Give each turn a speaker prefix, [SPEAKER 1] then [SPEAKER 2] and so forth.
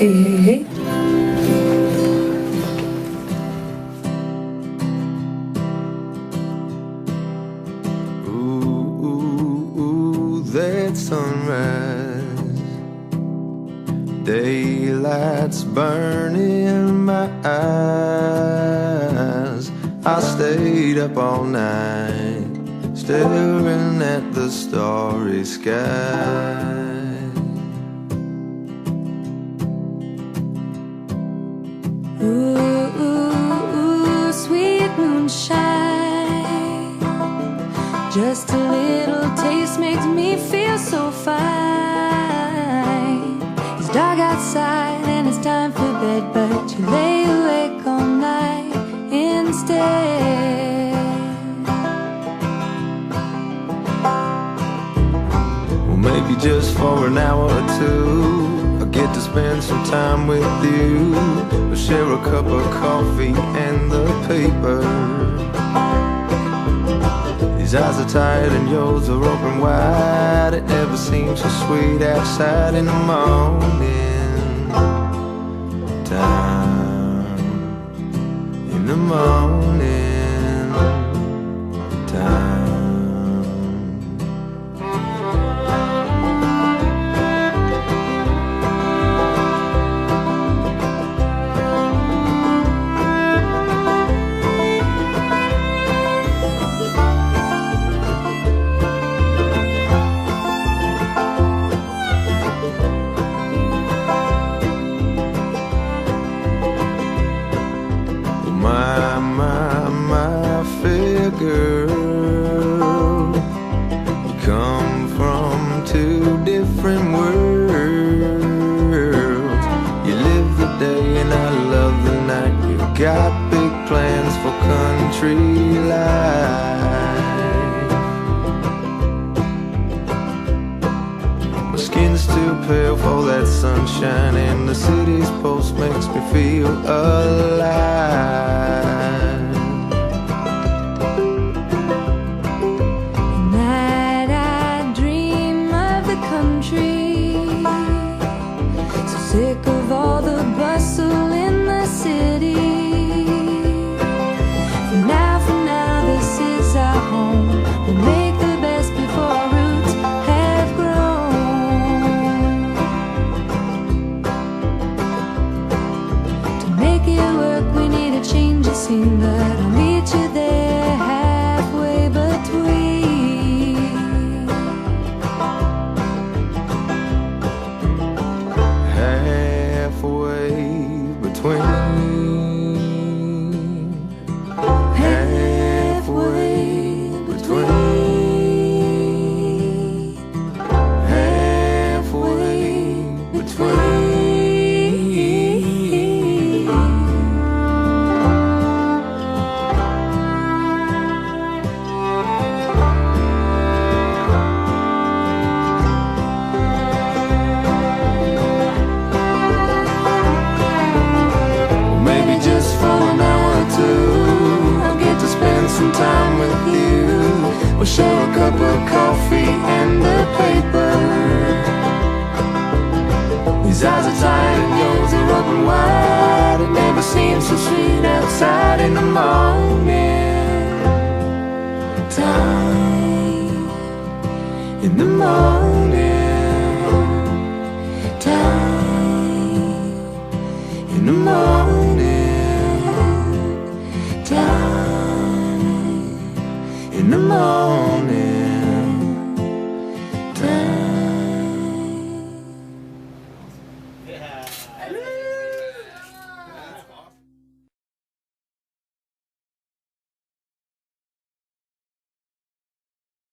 [SPEAKER 1] Hey.
[SPEAKER 2] Ooh, that sunrise, daylight's burning my eyes. I stayed up all night, staring at the starry sky.
[SPEAKER 3] Ooh, sweet moonshine, just a little taste makes me feel so fine. It's dark outside and it's time for bed, but you lay awake all night instead.
[SPEAKER 2] Well, maybe just for an hour or two, I get to spend some time with you. We'll share a cup of coffee and the paper. These eyes are tired and yours are open wide. It never seems so sweet outside in the morning time. In the morning time. My fair girl, you come from two different worlds. You live the day and I love the night. You got big plans for country life. My skin's too pale for that sunshine, and the city's pulse makes me feel alive.
[SPEAKER 3] Sick of all the bustle in the city. For now, this is our home. We'll make the best before our roots have grown. To make it work, we need a change of scene, but I'll meet you there halfway between. Some time with you. We'll share a cup of coffee and the paper. These eyes are tired and yours are open wide. It never seems so sweet outside in the morning time. In the morning.